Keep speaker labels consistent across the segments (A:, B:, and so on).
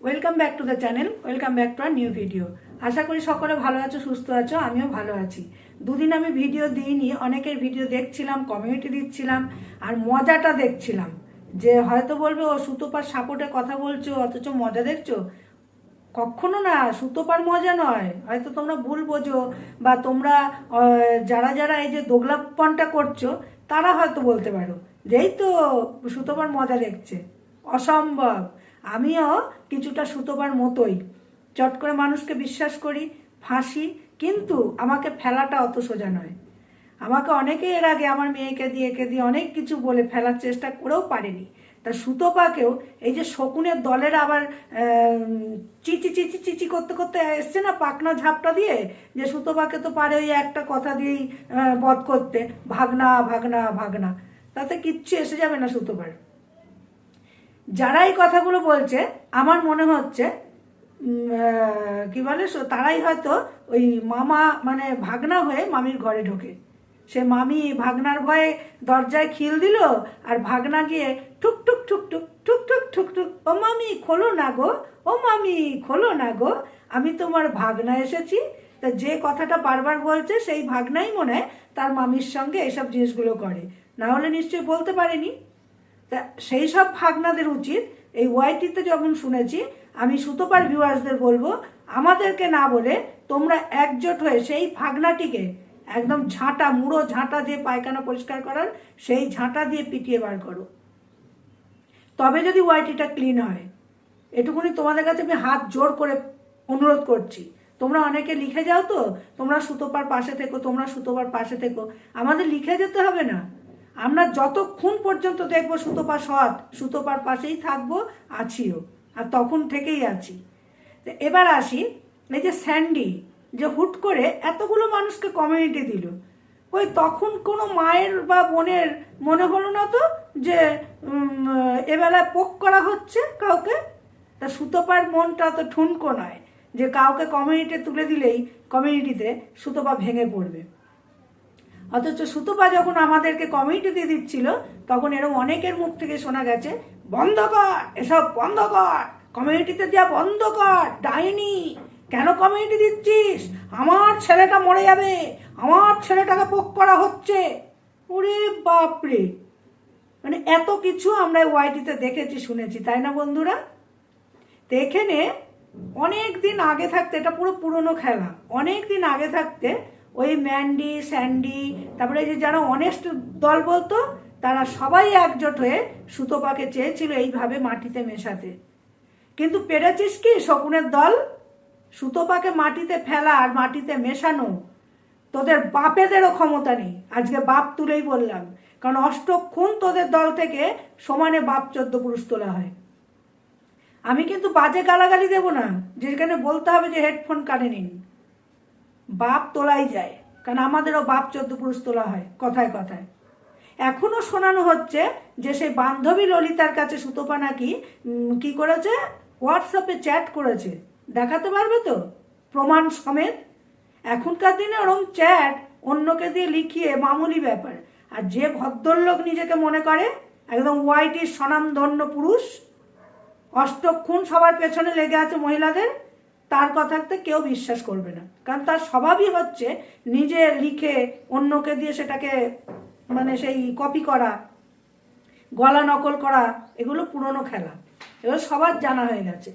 A: Welcome back to the channel, welcome back to our new video. আশা করি সকলে ভালো আছো, সুস্থ আছো, আমিও ভালো আছি। দুদিন আমি ভিডিও দিইনি, অনেকের ভিডিও দেখছিলাম, কমিউনিটি দিচ্ছিলাম, আর মজাটা দেখছিলাম। যে হয়তো বলবে ও সুতোপার সাপোর্টে কথা বলছো অথচ মজা দেখছো। কখনো না, সুতোপার মজা নয়। হয়তো তোমরা ভুল বোঝো, বা তোমরা যারা যারা এই যে দোগলাপনটা করছো তারা হয়তো বলতে পারো যে এই তো সুতোপার মজা দেখছে। অসম্ভব। আমিও কিছুটা সুতোপার মতোই চট করে মানুষকে বিশ্বাস করি, ফাঁসি, কিন্তু আমাকে ফেলাটা অত সোজা নয়। আমাকে অনেকে এর আগে আমার মেয়েকে দিয়ে একে দিয়ে অনেক কিছু বলে ফেলার চেষ্টা করেও পারেনি। তা সুতোপাকেও এই যে শকুনের দলের আবার চিচি চিচি চিচি করতে করতে এসছে না পাকনা ঝাপটা দিয়ে, যে সুতোপাকে তো পারে ওই একটা কথা দিয়েই বধ করতে, ভাগনা ভাগনা ভাগনা, তাতে কিচ্ছু এসে যাবে না সুতোপার। যারা এই কথাগুলো বলছে আমার মনে হচ্ছে কি বলে, তারাই হয়তো ওই মামা মানে ভাগনা হয়ে মামির ঘরে ঢোকে। সে মামি ভাগনার ভয়ে দরজায় খিল দিল, আর ভাগনা গিয়ে ঠুক ঠুক ঠুক টুক ঠুক ঠুক ঠুক ঠুক, ও মামি খোলো না গো, ও মামি খোলো না গো, আমি তোমার ভাগনা এসেছি। তা যে কথাটা বারবার বলছে সেই ভাগনাই মনে হয় তার মামির সঙ্গে এইসব জিনিসগুলো করে, না হলে নিশ্চয়ই বলতে পারেনি। তা সেই সব ভাগনাদের উচিত, এই ওয়াইটিতে যখন শুনেছি, আমি সুতোপার ভিউয়ার্সদের বলবো আমাদেরকে না বলে তোমরা একজোট হয়ে সেই ভাগনাটিকে একদম ঝাঁটা, মুড়ো ঝাঁটা দিয়ে পায়খানা পরিষ্কার করার সেই ঝাঁটা দিয়ে পিটিয়ে বার করো, তবে যদি ওয়াইটিটা ক্লিন হয়। এটুকুনি তোমাদের কাছে আমি হাত জোর করে অনুরোধ করছি। তোমরা অনেকে লিখে যাও তো, তোমরা সুতোপার পাশে থেকো, তোমরা সুতোপার পাশে থেকো। আমাদের লিখে যেতে হবে না, আমরা যতক্ষণ পর্যন্ত দেখবো সুতোপা সৎ, সুতোপার পাশেই থাকবো, আছিও, আর তখন থেকেই আছি। এবার আসি, এই যে স্যান্ডি যে হুট করে এতগুলো মানুষকে কমিউনিটি দিল, ওই তখন কোনো মায়ের বা বোনের মনে হলো না তো যে এবেলায় পোক করা হচ্ছে কাউকে? তা সুতোপার মনটা তো ঠুনকো নয় যে কাউকে কমিউনিটি তুলে দিলেই কমিউনিটিতে সুতোপা ভেঙে পড়বে। অথচ সুতোপা যখন আমাদেরকে কমিউনিটি দিয়ে দিচ্ছিল, তখন এরকম অনেকের মুখ থেকে শোনা গেছে, বন্ধ কর এসব, বন্ধ কর, কমিউনিটিতে দেওয়া বন্ধ কর, ডাইনি, কেন কমিউনিটি দিচ্ছিস, আমার ছেলেটা মরে যাবে, আমার ছেলেটাকে পোক করা হচ্ছে। ওরে বাপরে, মানে এত কিছু আমরা ওয়াইটিতে দেখেছি, শুনেছি, তাই না বন্ধুরা? তো এখানে অনেক দিন আগে থাকতে, এটা পুরো পুরনো খেলা, অনেক দিন আগে থাকতে ওই ম্যান্ডি, স্যান্ডি, তারপরে যে যারা অনেস্ট দল বলতো, তারা সবাই একজোট হয়ে সুতোপাকে চেয়েছিল এইভাবে মাটিতে মেশাতে। কিন্তু পেরেছিস কি শকুনের দল? সুতোপাকে মাটিতে ফেলা আর মাটিতে মেশানো তোদের বাপেদেরও ক্ষমতা নেই। আজকে বাপ তুলেই বললাম, কারণ অষ্টক্ষণ তোদের দল থেকে সমানে বাপ 14 পুরুষ তোলা হয়। আমি কিন্তু বাজে গালাগালি দেব না, যেখানে বলতে হবে যে হেডফোন কানে নিন। বাপ তোলাই যায়, কারণ আমাদেরও বাপ 14 পুরুষ তোলা হয় কথায় কথায়। এখনো শোনানো হচ্ছে যে সেই বান্ধবী ললিতার কাছে সুতোপা নাকি কি করেছে, হোয়াটসঅ্যাপে চ্যাট করেছে। দেখাতে পারবে তো প্রমাণ সমেত? এখনকার দিনে ওরম চ্যাট অন্যকে দিয়ে লিখিয়ে মামুলি ব্যাপার। আর যে ভদ্রলোক নিজেকে মনে করে একদম ওয়াইটির স্বনামধন্য পুরুষ, অষ্টক্ষণ সবার পেছনে লেগে আছে মহিলাদের, তার কথাতে কেউ বিশ্বাস করবে না, কারণ তার স্বভাবই হচ্ছে নিজে লিখে অন্যকে দিয়ে সেটাকে মানে সেই কপি করা, গলা নকল করা। এগুলো পুরনো খেলা, এগুলো সবার জানা হয়ে গেছে।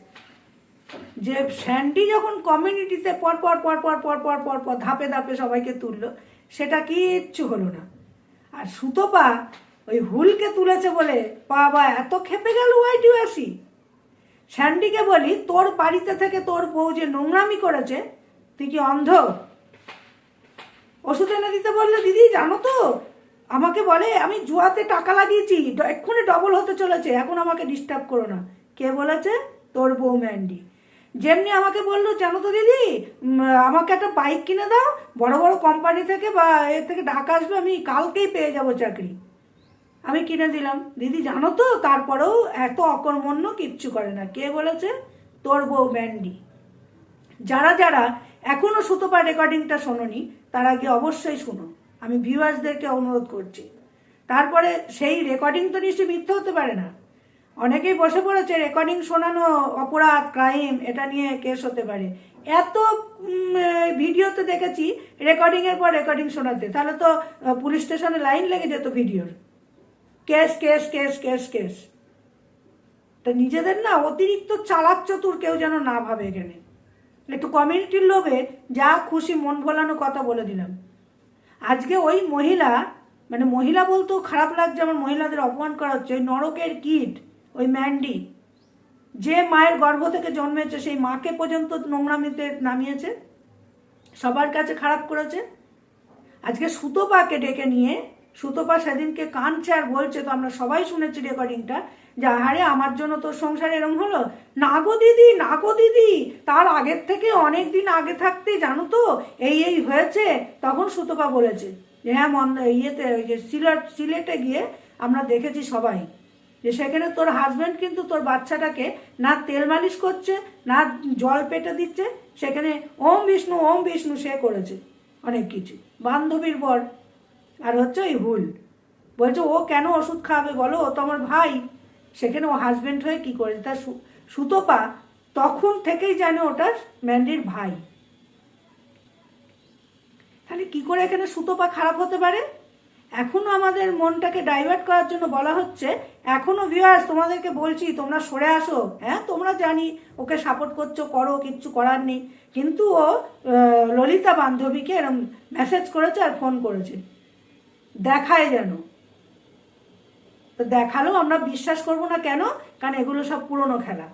A: যে স্যান্ডি যখন কমিউনিটিতে পর পর পর পর পর পর পর পর ধাপে ধাপে সবাইকে তুললো, সেটা কিচ্ছু হলো না। আর সুতোপা ওই হুলকে তুলেছে বলে বাবা এত খেপে গেল ওয়াইটিওয়াসি। স্যান্ডিকে বলি, তোর বাড়িতে থেকে তোর বউ যে নোংরামি করেছে, তুই কি অন্ধ? ওষুধ এনে দিতে বললে, দিদি জানো তো আমাকে বলে আমি জুয়াতে টাকা লাগিয়েছি, এক্ষুনি ডবল হতে চলেছে, এখন আমাকে ডিস্টার্ব করো না। কে বলেছে? তোর বউ ম্যান্ডি। যেমনি আমাকে বললো, জানো তো দিদি আমাকে একটা বাইক কিনে দাও, বড় বড় কোম্পানি থেকে বা এর থেকে ঢাকা আসবে, আমি কালকেই পেয়ে যাব চাকরি। আমি কিনে দিলাম। দিদি জানো তো তারপরেও এত অকর্মণ্য কিচ্ছু করে না। কে বলেছে? তোর বউ ম্যান্ডি। যারা যারা এখনো সুতোপার রেকর্ডিংটা শোনোনি, তারা গিয়ে অবশ্যই শুনো, আমি ভিউয়ার্সদেরকে অনুরোধ করছি। তারপরে সেই রেকর্ডিং তো নিশ্চয়ই মিথ্যে হতে পারে না। অনেকেই বসে পড়েছে রেকর্ডিং শোনানো অপরাধ, ক্রাইম, এটা নিয়ে কেস হতে পারে। এত ভিডিওতে দেখেছি রেকর্ডিংয়ের পর রেকর্ডিং শোনাতে, তাহলে তো পুলিশ স্টেশনে লাইন লেগে যেত ভিডিওর। Case case case case case. তা নিজেদের না অতিরিক্ত চালাক চতুর কেউ যেন না ভাবে। এখানে একটু কমিউনিটির লোভে যা খুশি মন ভোলানো কথা বলে দিলাম। আজকে ওই মহিলা, মানে মহিলা বলতেও খারাপ লাগছে আমার, মহিলাদের অপমান করা হচ্ছে। ওই নরকের কীট, ওই ম্যান্ডি, যে মায়ের গর্ভ থেকে জন্মেছে সেই মাকে পর্যন্ত নোংরামিতে নামিয়েছে, সবার কাছে খারাপ করেছে। আজকে সুতপাকে ডেকে নিয়ে সুতপা সেদিনকে কাঁদছে আর বলছে, তো আমরা সবাই শুনেছি রেকর্ডিংটা, যে আহারে আমার জন্য তোর সংসার এরম হলো। না গো দিদি, না গো দিদি, তার আগের থেকে অনেক দিন আগে থাকতে জানো তো এই হয়েছে। তখন সুতপা বলেছে যে হ্যাঁ ইয়েতে ওই যে সিলেটে গিয়ে আমরা দেখেছি সবাই, যে সেখানে তোর হাজব্যান্ড কিন্তু তোর বাচ্চাটাকে না তেল মালিশ করছে, না জল পেটে দিচ্ছে, সেখানে ওম বিষ্ণু সে করেছে অনেক কিছু। বান্ধবীর বর আর হচ্ছে ওই হুল বলছে ও কেন ওষুধ খাওয়াবে বলো, ও তো আমার ভাই। সেখানে ও হাজব্যান্ড হয়ে কী করেছে। তার সুতপা তখন থেকেই জানে ওটা ম্যান্ডির ভাই। তাহলে কি করে এখানে সুতপা খারাপ হতে পারে? এখনো আমাদের মনটাকে ডাইভার্ট করার জন্য বলা হচ্ছে। এখনো ভিউয়ার্স তোমাদেরকে বলছি, তোমরা সরে আসো। হ্যাঁ, তোমরা জানি ওকে সাপোর্ট করছো, করো, কিচ্ছু করার নেই। কিন্তু ও ললিতা বান্ধবীকে এরম মেসেজ করেছে আর ফোন করেছে, দেখায় যেন। তো দেখালেও আমরা বিশ্বাস করবো না। কেন? কারণ এগুলো সব পুরনো খেলা,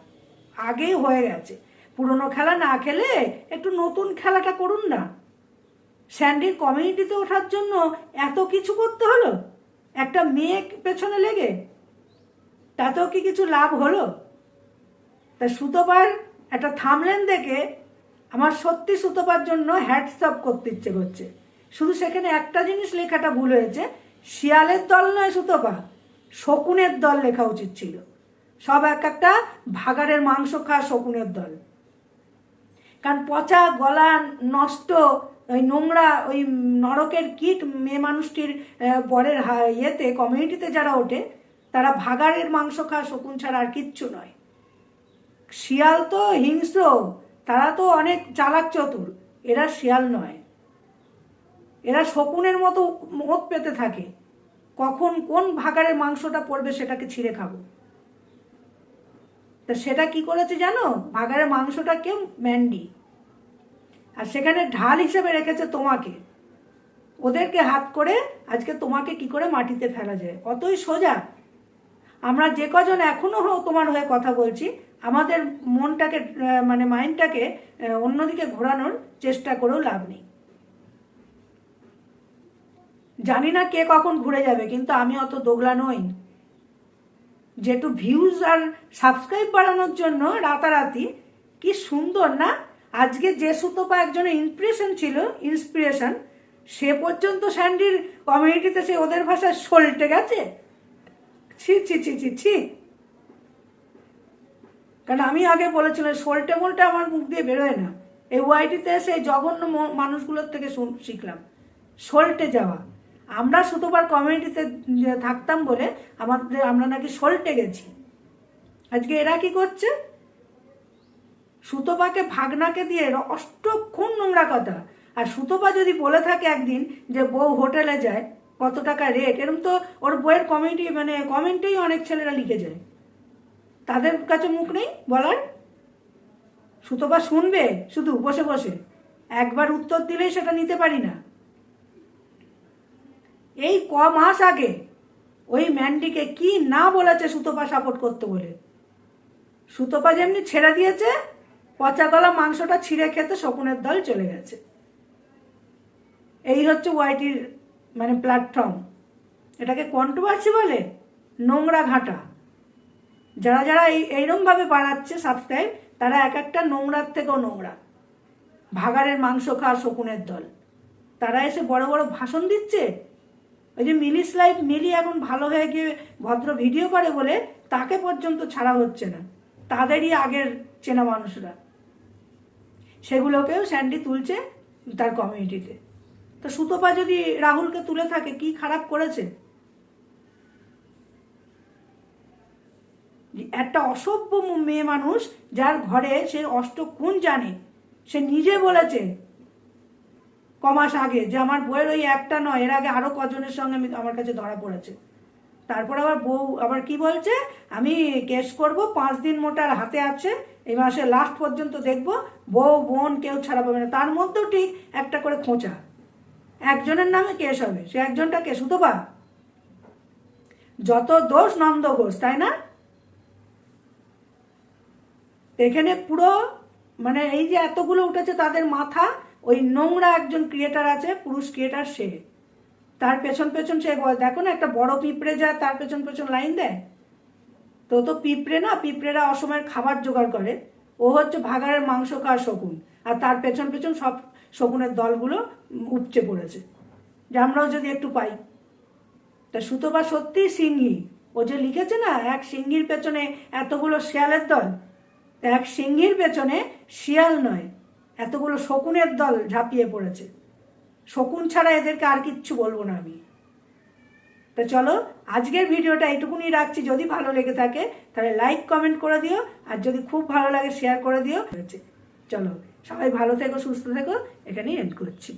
A: আগেই হয়ে গেছে। পুরনো খেলা না খেলে একটু নতুন খেলাটা করুন না। স্যান্ডির কমিউনিটিতে ওঠার জন্য এত কিছু করতে হলো একটা মেয়ে পেছনে লেগে, তাতেও কি কিছু লাভ হলো? তা সুতপার একটা থামলেন দেখে আমার সত্যি সুতপার জন্য হ্যাটসঅ্যাপ করতে ইচ্ছে করছে। শুধু সেখানে একটা জিনিস লেখাটা ভুল হয়েছে, শিয়ালের দল নয় সুতপা, শকুনের দল লেখা উচিত ছিল। সব একটা ভাগাড়ের মাংস খাওয়া শকুনের দল। কারণ পচা গলা, নষ্ট, ওই নোংরা, ওই নরকের কীট মেয়ে মানুষটির বরের ইয়েতে কমিউনিটিতে যারা ওঠে, তারা ভাগাড়ের মাংস খাওয়া শকুন ছাড়া আর কিচ্ছু নয়। শিয়াল তো হিংস্র, তারা তো অনেক চালাক চতুর, এরা শিয়াল নয়। এরা শকুনের মতো মত পেতে থাকে, কখন কোন ভাগাড়ের মাংসটা পড়বে সেটাকে ছিঁড়ে খাবো। তা সেটা কি করেছে জানো? ভাগাড়ের মাংসটা কেউ ম্যান্ডি, আর সেখানে ঢাল হিসেবে রেখেছে তোমাকে। ওদেরকে হাত করে আজকে তোমাকে কি করে মাটিতে ফেলা যায়, অতই সোজা। আমরা যে কজন এখনো তোমার হয়ে কথা বলছি, আমাদের মনটাকে মানে মাইন্ডটাকে অন্যদিকে ঘোরানোর চেষ্টা করেও লাভ নেই। জানি না কে কখন ঘুরে যাবে, কিন্তু আমি অত দোগলা নই যে একটু ভিউজ আর সাবস্ক্রাইব বাড়ানোর জন্য রাতারাতি। কি সুন্দর না? আজকে যে সুতপা একজনের ইন্সপিরেশন, সে পর্যন্ত স্যান্ডির কমিউনিটিতে সে ওদের ভাষায় সল্টে গেছে। ছি ছি ছি ছি ছি। কারণ আমি আগে বলেছিলাম সল্টে মোল্টে আমার মুখ দিয়ে বেরোয় না। এই ওয়াইটিতে এসে জঘন্য মানুষগুলোর থেকে শিখলাম সল্টে যাওয়া। আমরা সুতপার কমিউনিটিতে থাকতাম বলে আমরা নাকি সল্টে গেছি। আজকে এরা কি করছে? সুতপাকে ভাগনাকে দিয়ে অষ্টক্ষণ নোংরা কথা। আর সুতপা যদি বলে থাকে একদিন যে বউ হোটেলে যায়, কত টাকা রেট, এরকম তো ওর বইয়ের কমেন্টেই অনেক ছেলেরা লিখে যায়। তাদের কাছে মুখ নেই বলার? সুতপা শুনবে শুধু বসে বসে, একবার উত্তর দিলেই সেটা নিতে পারি না। এই মাস আগে ওই ম্যান্ডিকে কি না বলেছে সুতপা সাপোর্ট করতে বলে। সুতপা যেমনি ছেড়ে দিয়েছে, পচা গলা মাংসটা ছিঁড়ে খেতে শকুনের দল চলে গেছে। এই হচ্ছে ওয়াইটির প্ল্যাটফর্ম। এটাকে কন্ট্রোভার্সি বলে? নোংরা ঘাটা। যারা যারা এইরমভাবে বাড়াচ্ছে সাবস্ক্রাইব, তারা এক একটা নোংরার থেকেও নোংরা, ভাগাড়ের মাংস খাওয়া শকুনের দল। তারা এসে বড় বড় ভাষণ দিচ্ছে। ওই যে মিলিস লাইফ মিলি এখন ভালো হয়ে গিয়ে ভদ্র ভিডিও করে বলে তাকে পর্যন্ত ছাড়া হচ্ছে না। তাদেরই আগের চেনা মানুষরা, সেগুলোকেও স্যান্ডি তুলছে তার কমিউনিটিতে। তো সুতপা যদি রাহুলকে তুলে থাকে, কি খারাপ করেছে? একটা অসভ্য মেয়ে মানুষ, যার ঘরে সে অষ্টগুণ জানে, সে নিজে বলেছে কমাস আগে যে আমার বইয়ের ওই একটা নয়, এর আগে আরো কজনের সঙ্গে আমার কাছে ধরা পড়েছে। তারপর আবার বউ আবার কি বলছে, আমি কেস করব, 5 দিন মোটার হাতে আছে, এই মাসে লাস্ট পর্যন্ত দেখবো, বউ বোন কেউ ছাড়া পাবে না। তার মধ্যেও ঠিক একটা করে খোঁচা, একজনের নামে কেস হবে, সে একজনটা কে, সুতপা। যত দোষ নন্দ ঘোষ, তাই না? এখানে পুরো মানে এই যে এতগুলো উঠেছে তাদের মাথা, ওই নোংরা একজন ক্রিয়েটার আছে, পুরুষ ক্রিয়েটার, সে তার পেছন পেছন সে দেখো না, একটা বড় পিঁপড়ে যায় তার পেছন পেছন লাইন দেয়, তো পিঁপড়ে না, পিঁপড়েরা অসময়ের খাবার জোগাড় করে, ও হচ্ছে ভাগাড়ের মাংস খাওয়া শকুন, আর তার পেছন পেছন সব শকুনের দলগুলো উপচে পড়েছে, যে আমরাও যদি একটু পাই। তা সুতপা সত্যি সিংহী, ও যে লিখেছে না, এক সিংহীর পেছনে এতগুলো শিয়ালের দল, এক সিংহীর পেছনে শিয়াল নয়, এতগুলো শকুনের দল ঝাঁপিয়ে পড়েছে। শকুন ছাড়া এদেরকে আর কিচ্ছু বলবো না আমি। তো চলো আজকের ভিডিওটা এইটুকুনি রাখছি, যদি ভালো লেগে থাকে তাহলে লাইক কমেন্ট করে দিও, আর যদি খুব ভালো লাগে শেয়ার করে দিও। চলো সবাই ভালো থেকো, সুস্থ থেকো, এখানেই এন্ড করছি।